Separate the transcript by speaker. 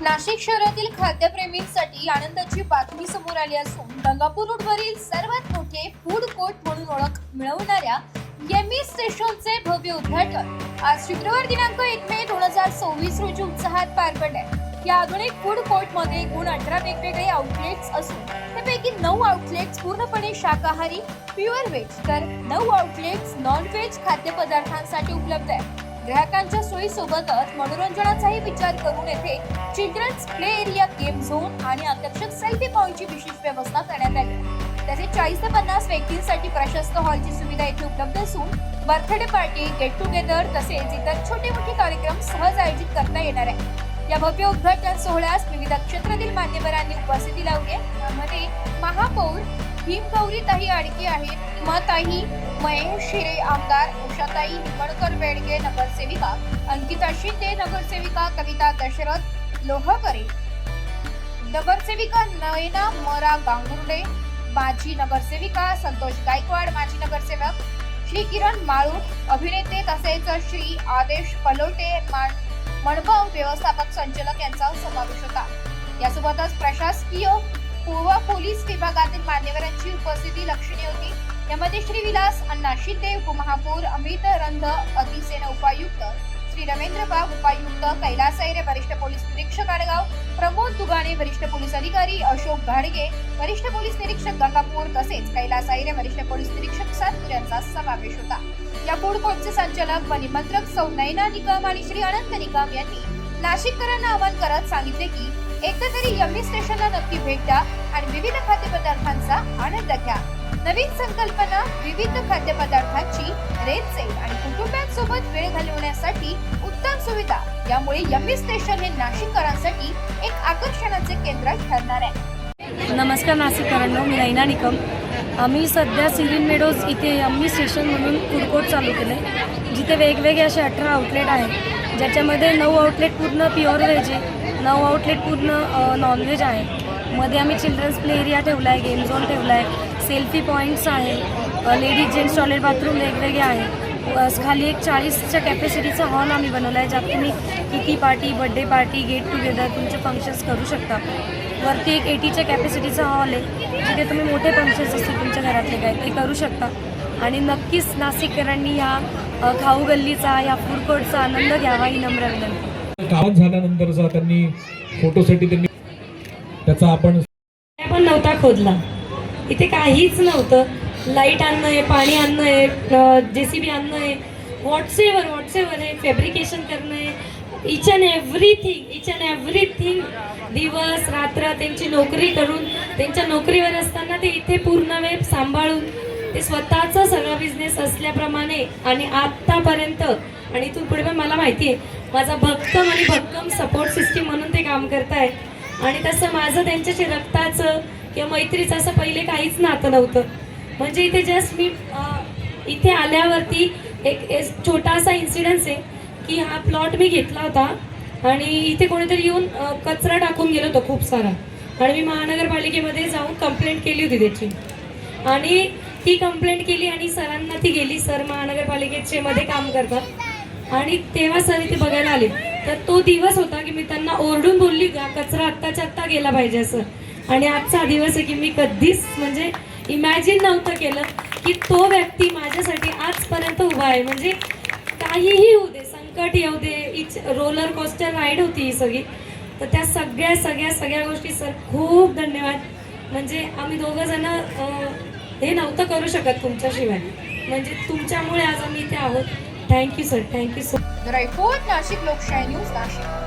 Speaker 1: नाशिक शहरातील खाद्यप्रेमींसाठी आनंदाची बातमी समोर आली असून गंगापूर रोडवरील सर्वात मोठे फूड कोर्ट म्हणून ओळख मिळवणाऱ्या यम्मी स्टेशनचे भव्य उद्घाटन आज शुक्रवार दिनांक 1 मे 2024 रोजी उत्साहात पार पडले। या आधुनिक फूड कोर्टमध्ये एकूण 18 वेगवेगळे आउटलेट्स असून त्यापैकी 9 आउटलेट्स पूर्णपणे शाकाहारी प्युअर व्हेज तर 9 आउटलेट्स नॉन व्हेज खाद्यपदार्थांसाठी उपलब्ध आहेत। ग्राहकांच्या सोयीसोबतच मनोरंजनाचाही विचार करून येथे children's play area, game zone आणि आकर्षक सेल्फी पॉइंटची विशेष व्यवस्था करण्यात आली। तसेच 40 ते 50 व्यक्तींसाठी प्रशस्त हॉलची सुविधा येथे उपलब्ध असून बर्थडे पार्टी, गेट टुगेदर तसेच इतर छोटे मोठे कार्यक्रम सहज आयोजित करता येणार आहे। या भव्य उद्घाटन सोहळ्यास विविध क्षेत्रातील मान्यवरांनी उपस्थिती लावली आहे। यामध्ये महापौर भीमगौरीताई आडके आहेत, उमाताई महेश शिरे आमदार, उषाताई निमणकर बेडगे नगरसेविका, अंकिता शिंदे नगरसेविका, कविता दशरथ लोहकरे नगरसेविका, नयना मरा गांगुर्डे माजी नगरसेविका, संतोष गायकवाड माजी नगरसेवक, श्री किरण माळू अभिनेते तसेच श्री आदेश पलोटे मनपाव व्यवस्थापक संचालक यांचा समावेश होता। यासोबतच प्रशासकीय व पोलीस विभागातील मान्यवरांची उपस्थिती लक्षणीय होती। यामध्ये श्री विलास अण्णा शिंदे उपमहापौर, अमित रंध अतिसेना उपायुक्त, श्री रमेंद्र बाग उपायुक्त, कैलास ऐरे वरिष्ठ पोलीस निरीक्षक आडगाव, प्रमोद दुगाणे वरिष्ठ पोलीस अधिकारी, अशोक घाडगे वरिष्ठ पोलीस निरीक्षक गंगापूर तसेच कैलास ऐरे वरिष्ठ पोलीस निरीक्षक सातपूर यांचा समावेश होता। या फूड कोर्टचे संचालक व निमंत्रक सौ नयना निकम आणि श्री अनंत निकम यांनी नाशिककरांना आवाहन करत सांगितले की एकदा तरी यम्मी स्टेशनला नक्की भेट द्या आणि विविध खाद्यपदार्थांचा आनंद घ्या। नवीन संकल्पना, विविध खाद्यपदार्थांची रेलचेल आणि कुटुंबांसोबत वेळ घालवण्यासाठी उत्तम सुविधा, यामुळे यम्मी स्टेशन हे नाशिककरांसाठी एक आकर्षणाचे केंद्र ठरणार आहे।
Speaker 2: नमस्कार नाशिककरांनो, मी नयना निकम। आम्ही सध्या सिरिन मेडोज इथे यम्मी स्टेशन म्हणून फूड कोर्ट चालू केलं आहे, जिथे वेगवेगळे असे 18 आउटलेट आहेत, ज्याच्यामध्ये 9 आउटलेट पूर्ण प्युअर व्हेज आहे, 9 आउटलेट पूर्ण नॉनव्हेज आहे। मध्ये आम्ही चिल्ड्रन्स प्ले एरिया ठेवला आहे, गेम झोन ठेवला आहे, सेल्फी पॉईंट्स आहे, लेडीज जेंट्स टॉयलेट बाथरूम वेगवेगळे आहे। खाली एक 40च्या कॅपॅसिटीचा हॉल आम्ही बनवला आहे, ज्यात तुम्ही kitty party, birthday party, get together तुमचे फंक्शन्स करू शकता। वरती एक 80च्या कॅपॅसिटीचा हॉल आहे, जिथे तुम्ही मोठे फंक्शन्स असतील तुमच्या घरातले काय ते करू शकता। आणि नक्कीच नाशिककरांनी या खाऊ गल्लीचा, या फूड कोर्टचा आनंद घ्यावा ही नम्र विनंती।
Speaker 3: काम झाल्यानंतरचा त्यांनी फोटोसाठी त्यांनी त्याचा आपण
Speaker 2: नव्हता खोदला, इथे काहीच नव्हतं। लाईट आणणं आहे, पाणी आणणं आहे, JCB आणणं आहे, व्हॉट्सएवर आहे, फॅब्रिकेशन करणं आहे, इच अँड एव्हरीथिंग दिवस रात्र त्यांची नोकरी करून, त्यांच्या नोकरीवर असताना ते इथे पूर्ण वेळ सांभाळून ते स्वतःचा सगळा बिझनेस असल्याप्रमाणे आणि आत्तापर्यंत आणि इथून पुढे पण मला माहिती आहे माझा भक्कम सपोर्ट सिस्टीम म्हणून ते काम करताय। आणि तसं माझं त्यांच्याशी रक्ताचं किंवा मैत्रीचं असं पहिले काहीच नातं नव्हतं। म्हणजे इथे जस्ट मी इथे आल्यावरती एक छोटासा इन्सिडन्स आहे की हा प्लॉट मी घेतला होता आणि इथे कोणीतरी येऊन कचरा टाकून गेलो होतो खूप सारा, आणि मी महानगरपालिकेमध्ये जाऊन कंप्लेंट केली होती त्याची, आणि ती कंप्लेंट केली आणि सरांना ती गेली। सर महानगरपालिकेचे मध्ये काम करतात आणि तेव्हा सर इथे बघायला आले। तर तो दिवस होता की मी त्यांना ओरडून बोलली का कचरा आत्ताच्या आत्ता गेला पाहिजे असं। आणि आजचा दिवस आहे की मी कधीच म्हणजे इमॅजिन नव्हतं केलं की तो व्यक्ती माझ्यासाठी आजपर्यंत उभा आहे। म्हणजे काहीही होऊ दे, संकट येऊ दे, रोलर कोस्टर राईड होती ही सगळी, तर त्या सगळ्या गोष्टी सर खूप धन्यवाद। म्हणजे आम्ही दोघं जण हे नव्हतं करू शकत तुमच्याशिवाय, म्हणजे तुमच्यामुळे आज आम्ही इथे आहोत। Thank you sir, thank you sir.
Speaker 1: Report Nashik लोकशाही न्यूज नाशिक।